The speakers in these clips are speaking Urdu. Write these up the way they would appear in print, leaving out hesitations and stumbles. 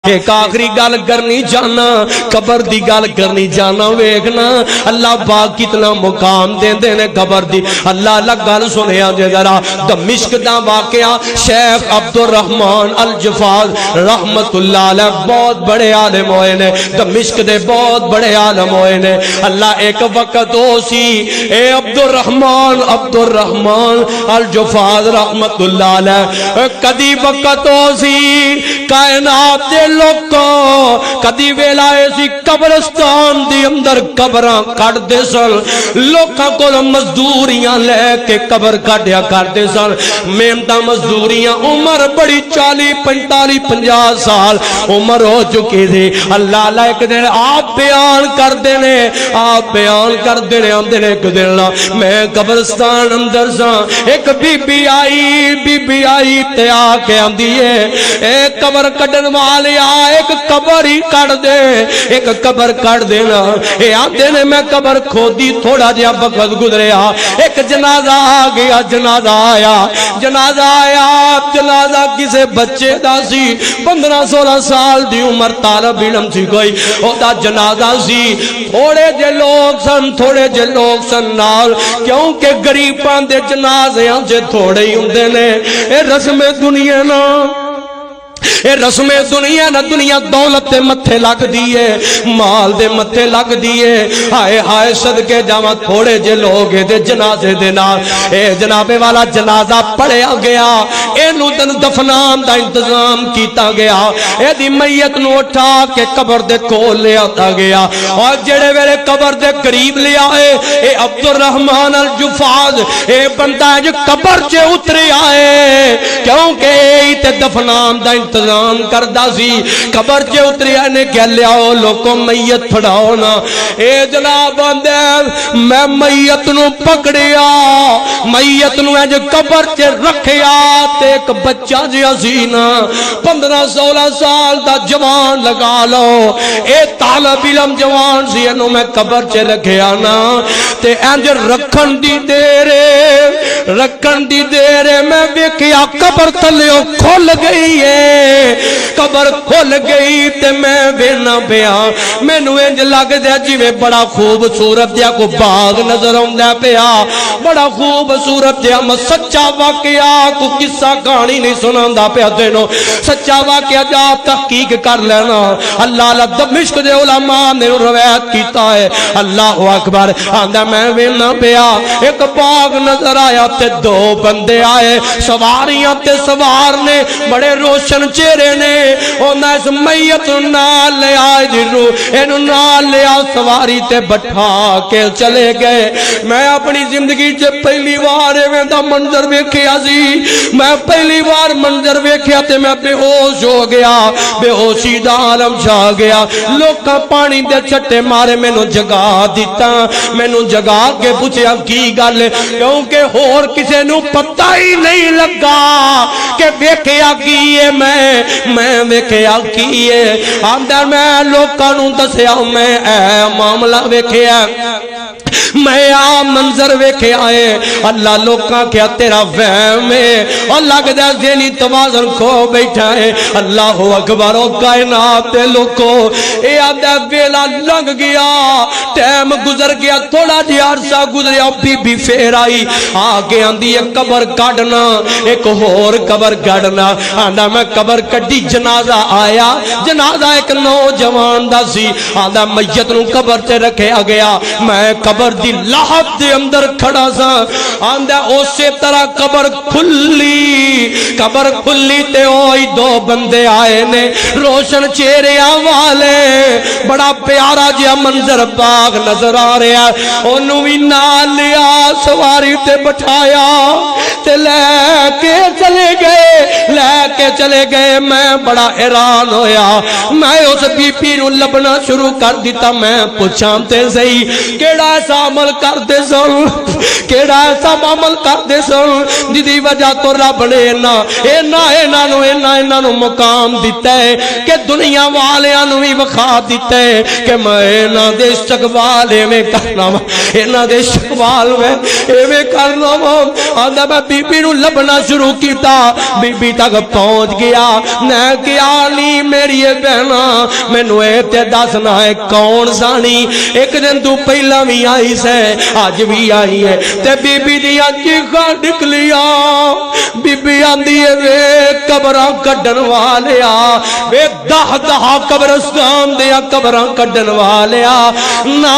ایک آخری گل کرنی جانا قبر دی گل کرنی جانا ویکھنا اللہ پاک کتنا مقام دیندے نے قبر دی اللہ الگ گل سنیا جے ذرا دمشق دا واقعہ شیخ عبد الرحمن الجفار رحمت اللہ علیہ بہت بڑے عالم ہوئے نے دمشق دے بہت بڑے عالم ہوئے نے اللہ ایک وقت ہو سی اے عبد الرحمن الجفار رحمت اللہ علیہ کدی وقت ہو سی کائنات دے لوگوں کدی ویلا ایسی قبرستان دی اندر قبراں کٹ دے سن لوکاں کو مزدوریاں لے کے قبر کٹیا کرتے سن محنتاں مزدوریاں عمر بڑی 40 45 50 سال عمر ہو چکی تھی اللہ اللہ ایک دن آپ بیان کر دینے ایک دن میں قبرستان اندر سا ایک بی بی آئی تے آ کے آندی ہے ایک قبر کٹن والے ایک قبر ہی کٹ دے ایک قبر کٹ دینا اے آندے نے میں قبر کھودی تھوڑا جہا وقت گزریا ایک جنازہ آ گیا جنازہ کسے بچے دا سی 15 16 سال دی عمر طالب علم سی کوئی او دا جنازہ سی تھوڑے جے لوگ سن نال کیونکہ غریباں دے جنازیاں سے تھوڑے ہی ہوندے نے اے رسم دنیا نا اے رسم دنیا نہ دنیا دولت دے متھے لگ دیئے مال دے متھے لگ دیئے ہائے صدقے جاواں تھوڑے جے لوگ دے جنازے دے نال اے جنابے والا جنازہ پڑھیا گیا اینو دفنان دا انتظام کیتا گیا اے دی میت نو اٹھا کے قبر دے کول لے آتا گیا اور جڑے ویلے قبر دے قریب لے آئے اے عبد الرحمن الجفاد اے بندہ جو قبر چے اترے آئے کیونکہ اے تے دفنان دا انتظام کردہ سی قبر چے اتری آنے کیا لیاؤ لوگوں میت پھڑاؤ نا اے جناب اندر میں میت نو پکڑیا میت نو ہے جو قبر چے رکھیا تے ایک بچہ جی حسینہ 15 16 سال دا جوان لگا لو اے طالب علم جوان سی انو میں قبر چے رکھیا نا تے انج رکھن دی دیرے میں بیکیا قبر تلیوں کھول گئی ہے قبر کھل گئی تے میں بینا پیا میں نو انج لگ دیا جی میں بڑا خوبصورت دیا کو باغ نظر آندہ پیا بڑا خوبصورت دیا میں سچا واقعہ کو قصہ کہانی نہیں سناندہ پیا دینو سچا واقعہ جا تحقیق کر لینا اللہ اللہ دمشق دے علماء نے روایت کیتا ہے اللہ اکبر آندہ میں بینا پیا ایک باغ نظر آیا تے 2 بندے آئے سواریاں تے سوار نے بڑے روشن چہرے نے اونا اس میت نال لے آئے جنو اینو نال لے آ سواری تے بٹھا کے چلے گئے میں اپنی زندگی سے پہلی بار میں دا منظر ویکھیا سی میں پہلی بار منظر ویکھیا تے میں بے ہوش ہو گیا بے ہوشی دا عالم چھا گیا لوکاں پانی دے چھٹے مارے میں نو جگا دیتا میں نو جگا کے پوچھیا کی گل کیونکہ ہور کسے نو پتہ ہی نہیں لگا کہ ویکھیا کیے میں ویکھیا کیے اندر میں لوکاں نوں دسیا میں اے معاملہ ویکھیا میں آ منظر ویکھے آئے اللہ لوکاں کیا تیرا وہم ہے اور لگ دے ذہنی توازن کھو بیٹھا ہے اللہ اکبر و کائنات دے لوکو اے آدھا ویلا لنگ گیا ٹائم گزر گیا تھوڑا جی عرصہ گزریا بی بی پھر آئی آگے آندھی ایک قبر کاٹنا ایک اور قبر کاٹنا آندھا میں قبر کٹی جنازہ آیا جنازہ ایک نوجوان دا سی آندھا میت نو قبر تے رکھے آگیا میں قبر دی لاحت دے اندر کھڑا سا آندھا اسی طرح قبر کھلی تے ہوئی 2 بندے آئے نے روشن چہرے والے بڑا پیارا جیا منظر باغ نظر آ رہا انہوں بھی نال لیا سواری تے بٹھایا تے لے کے چلے گئے میں بڑا حیران ہویا میں اس بی پی نو لبنا شروع کر دیتا میں پوچھاں تے صحیح کیڑا ایسا عمل کرتے سن جدی وجہ تو رب نے اینا نو مقام دیتا ہے کہ دنیا والیاں نو بھی وکھا دیتا ہے کہ میں اینا دے استقبال میں کرنا اینا دے استقبال میں ایویں کر لو آندا میں بی بی نو لبنا شروع کیتا بی بی تک پہنچ گیا میں کیا نہیں میری بہنا مینوں اے تے دسنا ہے کون سانی ایک دن تو پہلا بھی آئی سے آج بھی آئی ہے تے بی بی دی چیخاں نکلیا بی بی آندی ہے وے قبراں کڈن والیا وے دہ دہ قبرستان دیا قبراں کڈن والیا نہ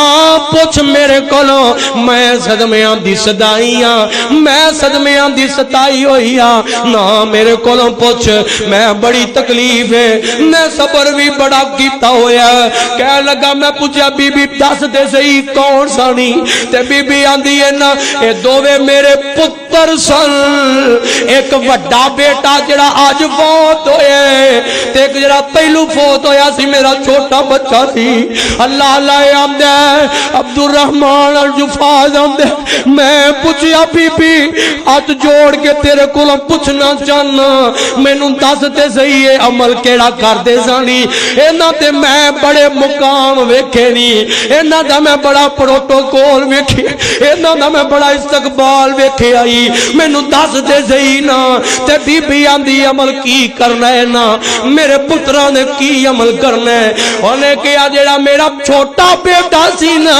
پوچھ میرے کولوں میں صدمیاں دی صدائیاں میں صدمیاں دی ستائی ہوئی نہ میرے کولوں پوچھ میں بڑی تکلیف ہے میں صبر بھی بڑا کیتا ہویا کہہ لگا میں پوچھا بی بی دس دے صحیح کون سانی تے بی بی آندی ہے نا اے دووے میرے پتر سن ایک وڈا بیٹا جڑا آج فوت ہوئے تے ایک جڑا پہلو فوت ہویا سی میرا چھوٹا بچہ سی اللہ اللہ آمدے عبد الرحمن الجفاظ آمدے میں پوچھیا بی بی ہاتھ جوڑ کے تیرے کولوں پوچھنا چاہنا مینوں دس تے صحیح ہے عمل کیڑا کر دے سانی انہاں تے میں بڑے مقام ویکھے نہیں انہاں دا میں بڑا پروٹوکول ویکھے انہاں دا میں بڑا استقبال ویکھے آئی مینوں دس دے صحیح نا تے بی بی آندی عمل کی کرنا ہے نا میرے پتراں نے کی عمل کرنا ہے انہیں کیا جڑا میرا چھوٹا بیٹا سی نا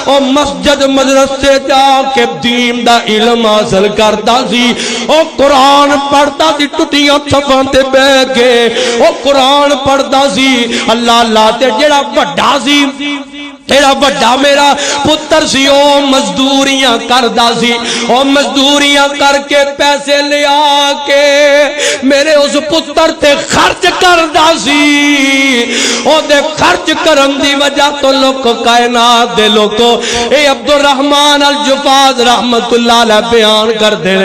او مسجد مدرسے جا کے دین دا علم حاصل کرتا سی او قرآن پڑھتا سی ٹٹیاں صفاں تے بیٹھ کے او قرآن پڑھتا سی اللہ اللہ تے جڑا بڑا سی تیرا بڑا میرا پتر سی او مزدوریاں کردا سی او مزدوریاں کر کے پیسے لیا کے میرے اس پتر تے خرچ کردا سی او دے خرچ کرن دی وجہ تو لوگ کائنات دے لوگو اے عبد الرحمن الجفاظ رحمت اللہ علیہ بیان کر دے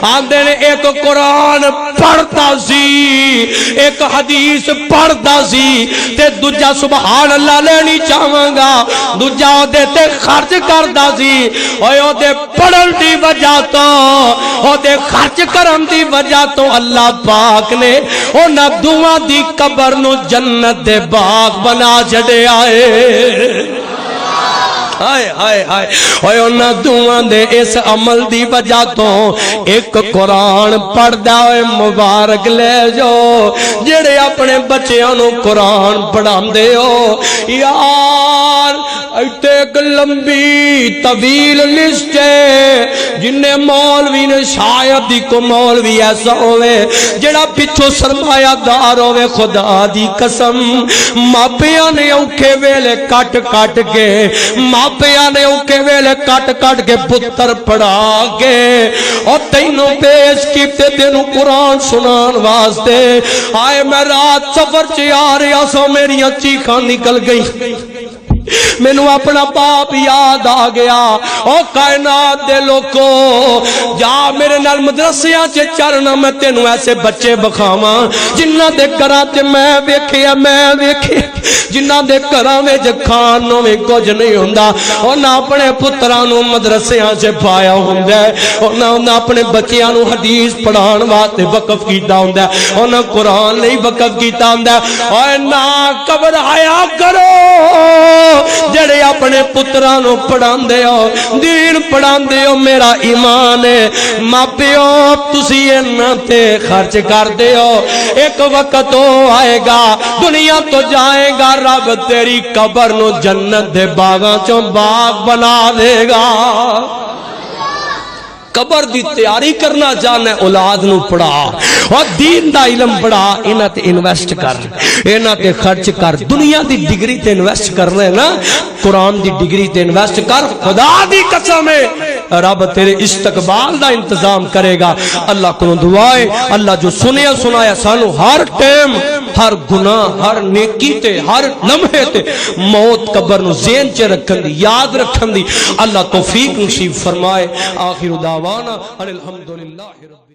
آندے نے ایک قرآن پڑھتا سی ایک حدیث پڑھتا سی تے دوجا سبحان اللہ لینی چاہواں گا دوجا دے تے خرچ کردا سی اوے او دے پڑھن دی وجہ تو او دے خرچ کرن دی وجہ تو اللہ پاک نے انہاں دوواں دی قبر نو جنت دے باغ بنا چھڈیا اے ہائے ہائے ہائے اوے انہاں دوواں دے اس عمل دی وجہ تو ایک قرآن پڑھدا ہوئے مبارک لے جو جڑے اپنے بچیاں نو قرآن پڑھاندے ہو یار ایتے ایک لمبی طویل لسٹ ہے جنہیں مولوی نے شاید دی کو مولوی ایسا ہوئے جڑا پچھو سرمایہ دار ہوئے خدا دی قسم ماپیاں نے اوکھے ویلے کٹ کٹ کے ماپیاں نے اوکھے ویلے کٹ کٹ کے پتر پڑھا کے اور تینوں پیش کیتے تینوں قرآن سنان واسطے آئے میں رات سفر چے آ رہا سو میری چیخاں نکل گئی مینوں اپنا باپ یاد آ گیا او کائنات دے لوکو جا میرے نال مدرسیاں چ چرنا میں تینوں ایسے بچے بکھاواں جنہاں دے گھراں تے میں ویکھے جنہاں دے گھراں وچ کھان نوں وی کچھ نہیں ہوندا انہاں اپنے پتراں نوں مدرسیاں چ پایا ہوندا ہے انہاں اپنے بچیاں نوں حدیث پڑھان واسطے وقف کیتا ہوندا ہے انہاں قرآن نہیں وقف کیتا ہوندا اوے نا گھبرایا کرو جڑے اپنے پتراں نو پڑھاندے ہو دین پڑھاندے ہو میرا ایمان ہے ماپیو تسی انہاں تے خرچ کردے ہو ایک وقت ہو آئے گا دنیا تو جائے گا رب تیری قبر نو جنت دے باغاں چوں باغ بنا دے گا قبر دی تیاری کرنا جانا ہے اولاد نو پڑھا اور دین دا علم پڑھا انہاں تے انویسٹ کر انہاں تے خرچ کر دنیا دی ڈگری تے انویسٹ کر رہے نا قرآن دی ڈگری تے انویسٹ کر خدا دی قسم ہے رب تیرے استقبال دا انتظام کرے گا اللہ کو دعائے اللہ جو سنیا سنایا سانو ہر ٹائم ہر گناہ ہر نیکی تے ہر لمحے تے موت قبر نو ذہن چ رکھن دی یاد رکھن دی اللہ توفیق نصیب فرمائے آخر دعوانا الحمدللہ